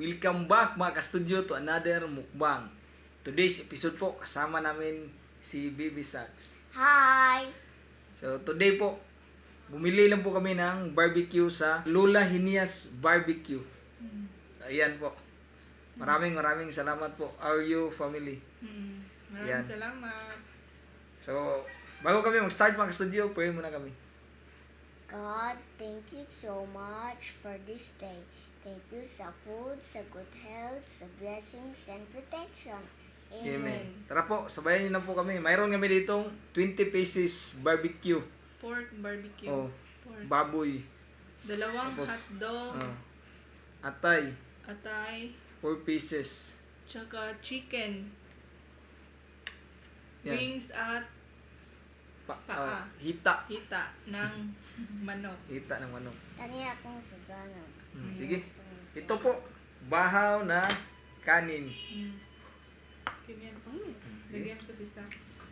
Welcome back mga ka-studio to another mukbang. Today's episode po kasama namin si Baby Sax. Hi! So today po, bumili lang po kami ng barbecue sa Lola Hinias Barbecue. So ayan po. Maraming salamat po, RU family. Yan. Maraming salamat. So bago kami mag-start mga ka-studio, pray muna kami. God, thank you so much for this day. Thank you sa food, sa good health, sa blessings and protection. Amen. Tara po, sabayan niyo na po kami. Mayroon kami ditong 20 pieces barbecue. Pork barbecue. Oh, Pork. baboy. Dalawang Tapos, hotdog. Atay, Atay. 4 pieces. Tsaka chicken. Yan. Wings at Paa. Hita. hita ng manok. Hita ng manok. Tani akong sugana. Sige. Ito po, bahaw na kanin. Ganyan po. Sige. Lagyan ko si Sax.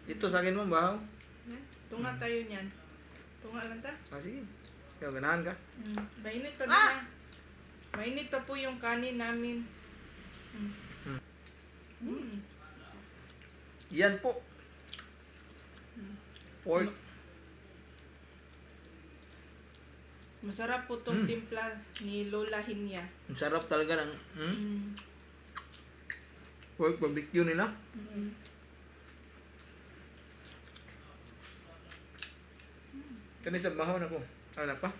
Ito sa akin mo, bahaw. Tunga tayo niyan. Tunga lang ta. Sige. Ikaw, ganahan ka. Mainit pa na. Mainit pa po yung kanin namin. Yan po. Pork. Masarap po tong timpla ni Lola Hinya. Ang sarap talaga ng pork barbecue nila. Kanina bahaw na po. Ano pa?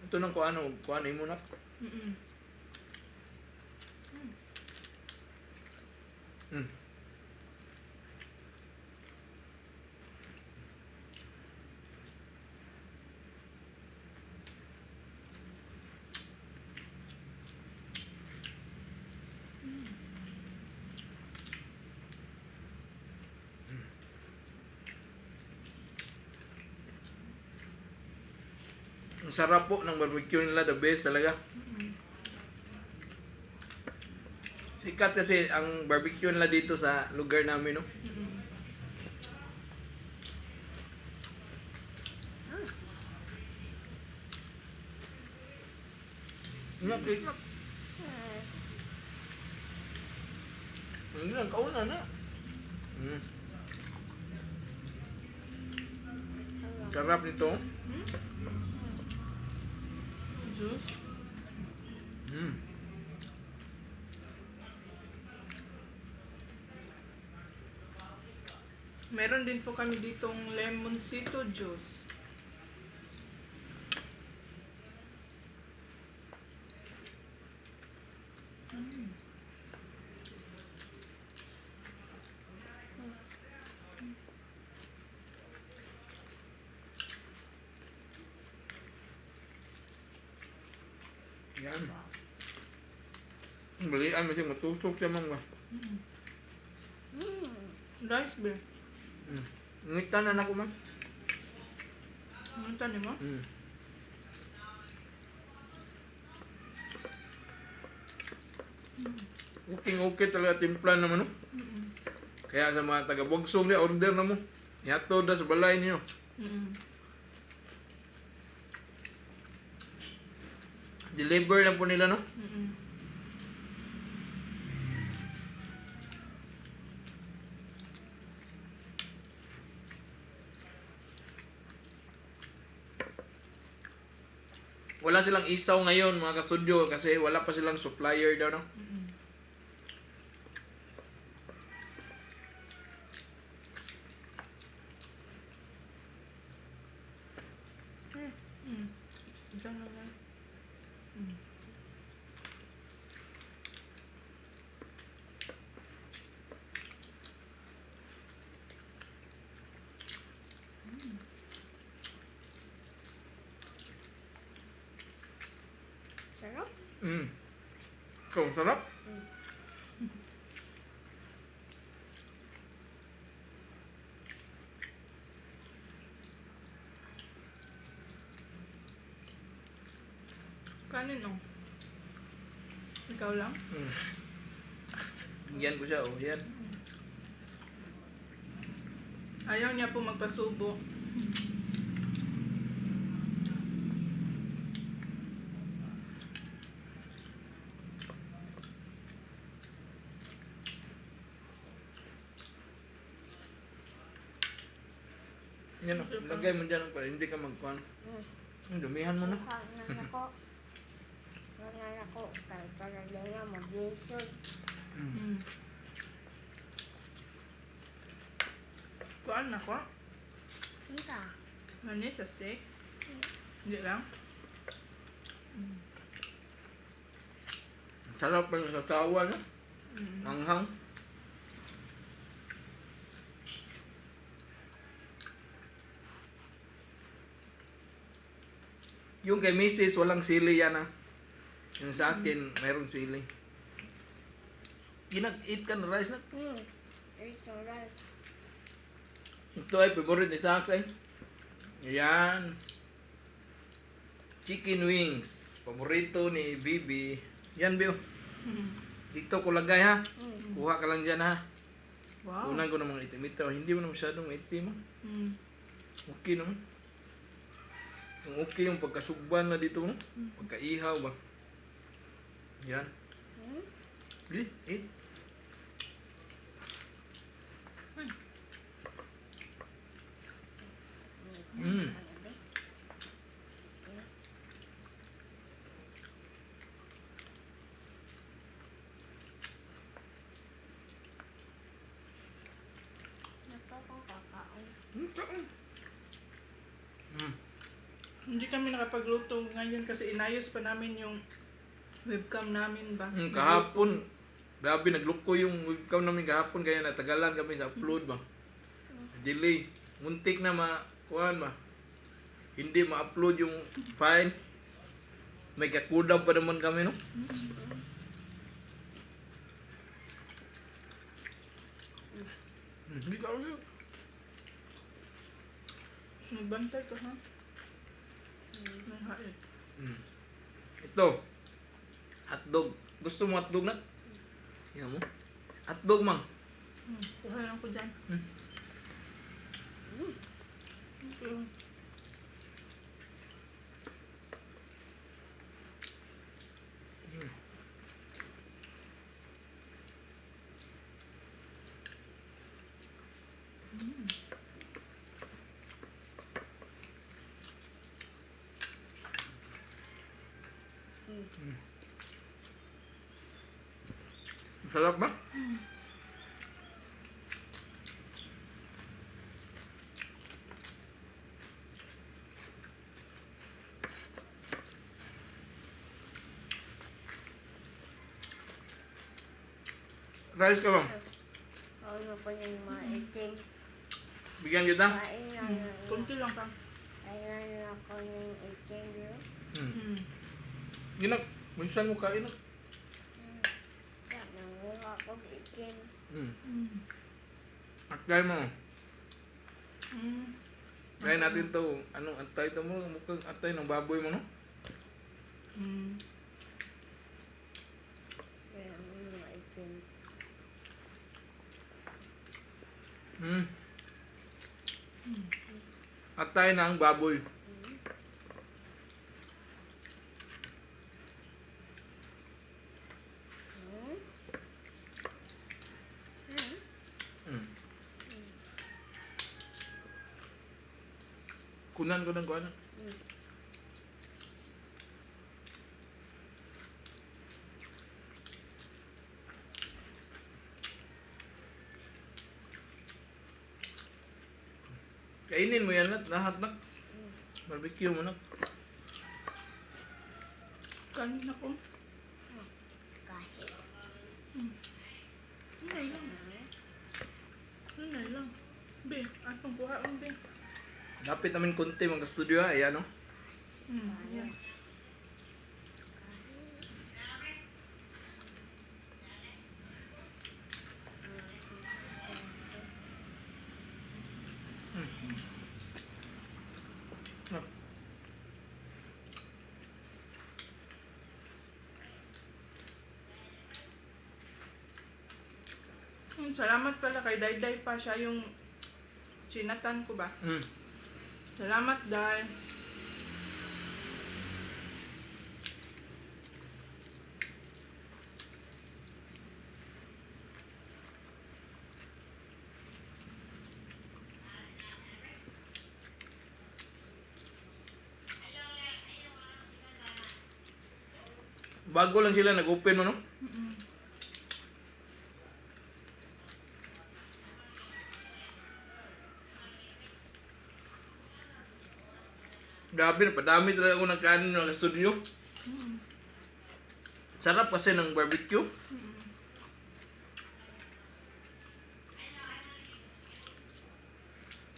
Ito nang kuano mo na. Ang sarap po ng barbecue nila, the best talaga. Sikat kasi ang barbecue nila dito sa lugar namin, no? Cake. Hindi lang, kauna na. Sarap nito. Juice. Meron din po kami ditong lemoncito juice. Yan. Balian masih matusok siya mga. Rice beer. Ngitan na ako man. Ano tanin mo? Okay talaga timpla naman, no? Kaya sa mga taga-Bogsong niya, order na mo. Ihatod na sa balay niyo. Deliver lang po nila, no? Wala silang isaw ngayon, mga ka-studio, kasi wala pa silang supplier daw, no? Diyan na lang. Sarap? Kung sarap. Kanin, no? Ikaw lang? Yan ko siya, oh. Yan. Ayaw niya po magpasubo. Yan o, lagay mo dyan para hindi ka magkuhan. Dumihan mo na. Kuha na ako. Kuha na ako. Kaya talaga nga mag-isod. Mm. Kuan na ko? Hindi. Ano sa steak? Hindi lang? Sarap pa sa tawa, no? Mm. Anghang. Yung kay Mrs. walang sili yan ah. Yung sa akin, mayroong sili. Eat ka na rice na. Ito rice. Ito ay favorite ni Sax eh. Ayan. Chicken wings. Paborito ni Bibi. Yan, Bill. Mm. Dito ko lagay ha. Kuha ka lang dyan ha. Wow. Kunan ko ng mga itim ito. Hindi mo na masyadong itim ha. Mm. Okay naman. Yung okay yung pagkasugban na dito, no? Pagkaihaw ba? Yan. Really? Eat. Mm. Mm. Hindi kami nakapagluto ngayon kasi inayos pa namin yung webcam namin ba? Kahapon, grabe nagluko yung webcam namin kahapon kaya natagalan kami sa upload ba. Delay. Muntik na kuhan ba. Hindi ma-upload yung file. May kakudaw pa naman kami, no? Hindi ka ulit. Nagbantay ka ha? May haid. Ito. Hotdog. Gusto mo hotdog na? Yan mo. Hotdog, mang. Kuha lang ko dyan. Okay. Sarap ba? Rice ka bang? Ano pa yung mga itim? Bigyan kita? Kunti lang ka. Kailan ako ng itim, no? Mm. Ginak, minsan mo kain na. Nanguha ako ng itim. Mm. Atay mo. Mm. Try natin to. Anong atay to mo? Mukhang atay ng baboy mo, no? Mm. Kaya mga itim. Atay ng baboy. Kunan ko ng kuhan. Kainin mo yan lahat na. Barbecue mo na. Kanin ako. Kasi. Hinay lang. Hinay lang. Be, atong kuha ang be. Dapat namin konti mga studio ha. Ayan, no? Yan. Salamat pala kay Dayday pa siya yung Chinatan ko ba? Mm. Salamat, Day. Bago lang sila nag-open, no? Mm-mm. Grabe, napadami talaga ako ng kanin ng studio. Mm-mm. Sarap kasi ng barbecue. Mm-mm.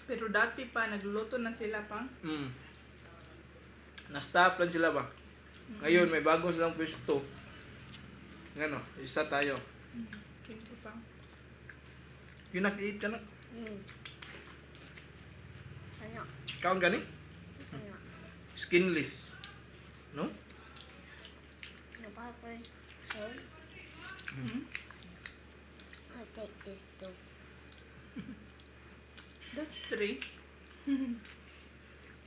Pero dati pa, nagluluto na sila pang. Mm. Na-stop lang sila ba? Ngayon, may bago silang pwesto. Ngano, isa tayo. Thank you, pang. Yung nag-eat ka na. Mm. Ano? Kaon gani? Ano? Skinless. No? Napapay. So, Mm-hmm. I'll take this too. That's 3.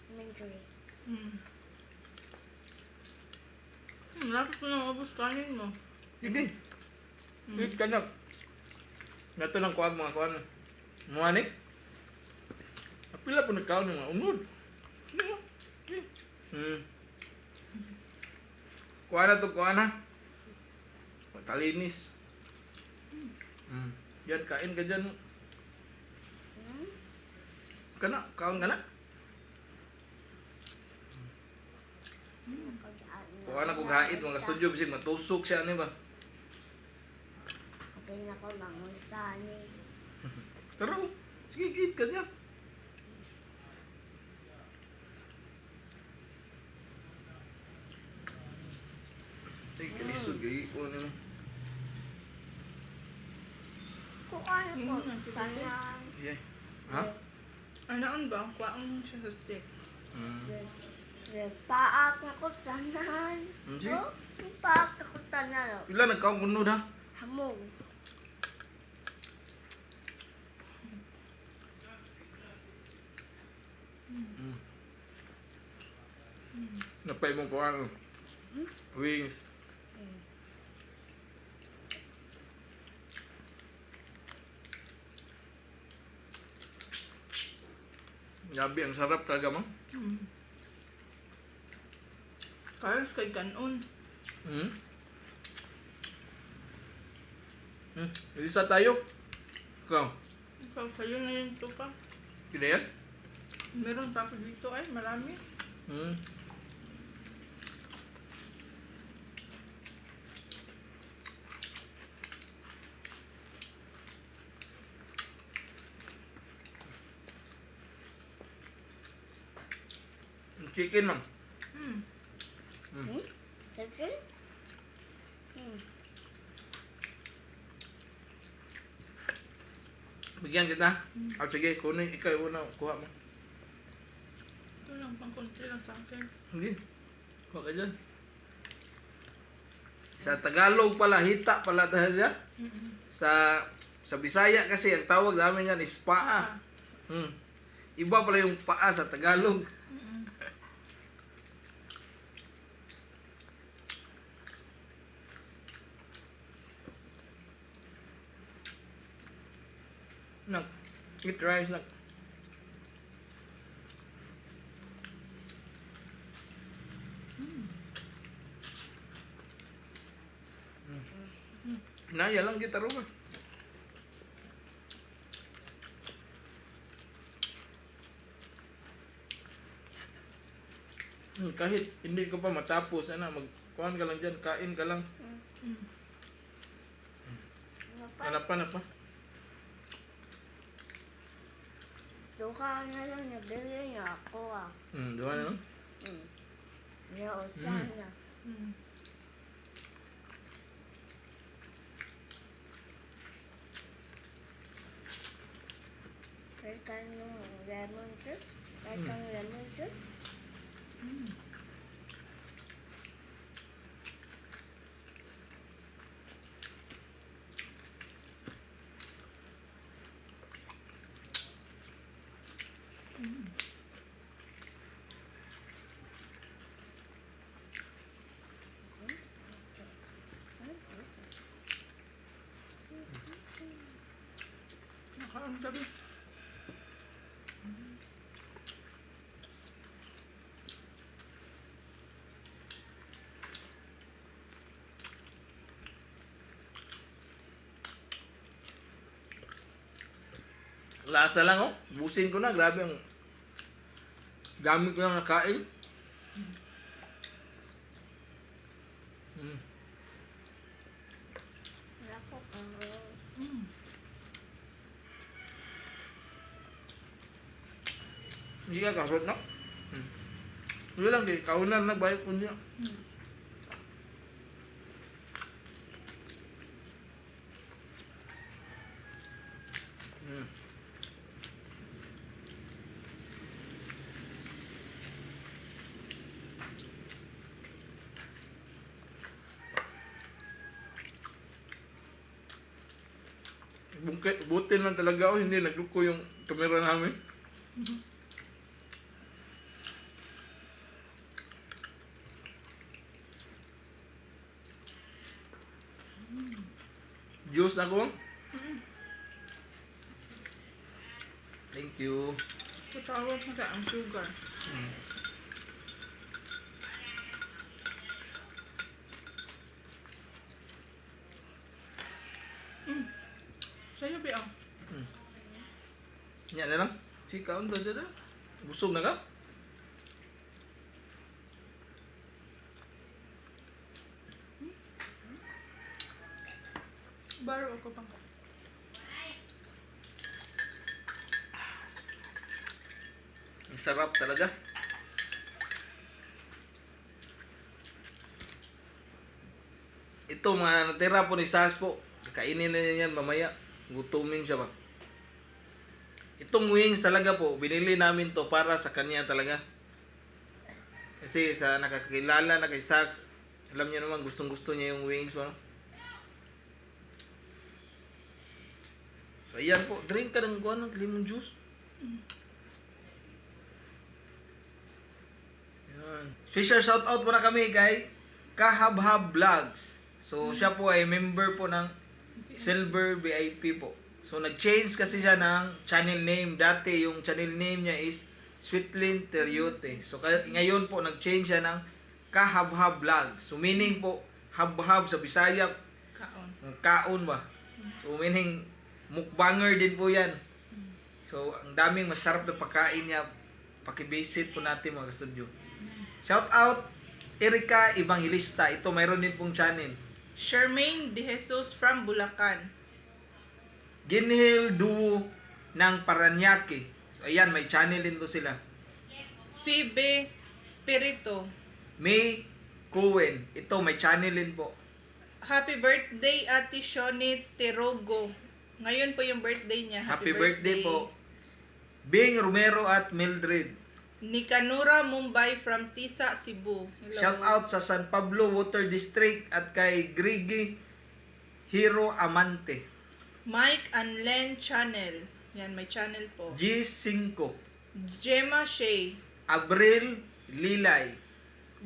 Inventory. Mm. Lapit ko na ubos kanin mo. Sige. Eat ka na. Nato ng kuwag mga kuwan. Muanik. Apila po nagkaon ng mga unod. Kuha na to, kuha na. Kalinis. Yan, kain ka dyan. Hmm? Kana, kaon ka na. Kuha na kong hait, mga studio, bisig matusok siya, ano ba? Sabi na ko mangusani. Pero, sige, eat ka dyan. Ay, kalisod, gaya ko ano. Kung ano Yun ko, nga, sige. tanang. Yeah. Ha? Anaan ba? Kuwaang siya sa stick. Paak na ko tanan. Sige. Oh, paak na ko tanan. Pila nagkaon unod ha? Hamog. Napay mong kuha wings. Gabi, ang sarap talaga mo. Mm. Carlos kay kanon. Hmm? Isa tayo. Ikaw, Ikaw, sa'yo na yun ito pa. kina yan? Meron pa ako dito ay, marami. Hmm. Chicken, ma'am. Hmm. Hmm? Sige? Bigyan kita. Ah, sige, kunin. Ikaw yung una. Kuha mo. Ito lang, pang konti lang sa akin. Sige. Kuha ka dyan. Sa Tagalog pala, hita pala dahil siya. Mm-mm. Sa Bisaya kasi, ang tawag namin yan is paa. Hmm. Iba pala yung paa sa Tagalog. Mm-mm. Nak, eat rice, nak. Naya lang kita ro ba? Kahit hindi ko pa matapos, magkuhan ka lang dyan, kain ka lang. Mm. Ano pa? Hanapan na pa. Duka na lang nabili niya ako ah. Duha na no? Nausan na. Mm. Kahit anong lemon juice. Kahit anong lemon juice. Mm. Kaon gabi. Lasa lang oh. Busin ko na. Grabe ang gamit ko lang nakain. Wala po kang roll. Mm. Hindi ka kasot na. Hindi lang. Kaunan na bayad ko niya. Buti lang talaga ako, hindi nagluko yung kamera namin. Juice na ko. Thank you. Patawag na ka ang sugar. Sa'yo, Biang. Yan na lang. Si kaon ba dito? Busog na ka? Baro ako pang. Ang sarap talaga. Ito mga natira po ni Sas po. Kainin na niya yan mamaya. Gutumin siya ba? Itong wings talaga po, binili namin to para sa kanya talaga. Kasi sa nakakilala na kay Sax, alam niyo naman gustong gusto niya yung wings mo. So ayan po, drink ka ng kuha ng lemon juice. Ayan. Special shoutout muna kami kay Kahabhab Vlogs. So siya po ay member po ng Silver VIP po. So nag-change kasi siya ng channel name. Dati yung channel name niya is Sweetlyn Teriote. So ngayon po nag-change siya ng Kahabhab Vlog. So meaning po habhab sa Bisaya, Kaon. kaon ba? So meaning mukbanger din po yan. So ang daming masarap na pagkain niya. Paki-visit po natin mga studio. Shout out Erika Evangelista. Ito mayroon din pong channel. Charmaine De Jesus from Bulacan. Ginhil Duo ng Paranaque. So ayan, may channel din po sila. Phoebe Spirito. May Cohen. Ito, may channel din po. Happy birthday, Ate Shoni Terogo. Ngayon po yung birthday niya. Happy birthday po. Bing Romero at Mildred. Nicanora Mumbai from Tisa, Cebu. Hello. Shout out sa San Pablo Water District at kay Grigi Hero Amante. Mike and Len Channel. Yan, may channel po. G5. Gemma Shea. Abril Lilay.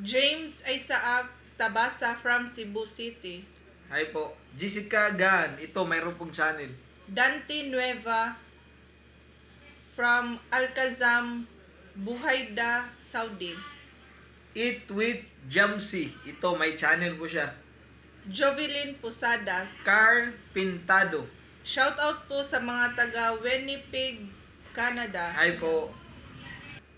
James Isaac Tabasa from Cebu City. Hi po. Jessica Gan. Ito, mayroon pong channel. Dante Nueva from Alcazam, Buhayda, Saudi. Eat with Jamsi. Ito, may channel po siya. Jovelyn Posadas. Carl Pintado. Shout out po sa mga taga Winnipeg, Canada. Hi po.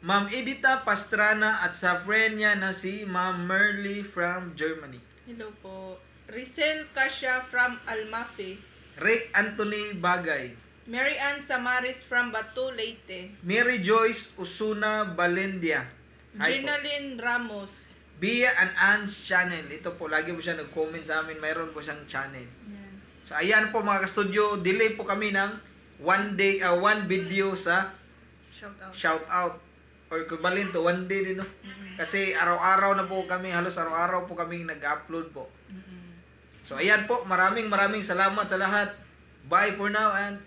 Ma'am Edita Pastrana at sa friend niya na si Ma'am Merly from Germany. Hello po. Rizel Kasia from Almafe. Rick Anthony Bagay. Mary Ann Samaris from Batu, Leyte. Mary Joyce Usuna Balendia. Hi po. Ginalyn Ramos. Bia and Ann's channel. Ito po, lagi po siya nag-comment sa amin. Mayroon po siyang channel. Yan. So, ayan po mga ka-studio. Delay po kami ng one video sa Shout out. shout out. Or equivalent to one day din, no? Mm-mm. Kasi araw-araw na po kami, halos araw-araw po kami nag-upload po. Mm-mm. So, ayan po. Maraming salamat sa lahat. Bye for now and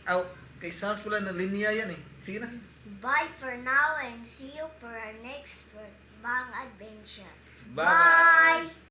kay Sals pala na linya yan eh. Sige na. Bye for now and see you for our next Bang Adventure. Bye. Bye.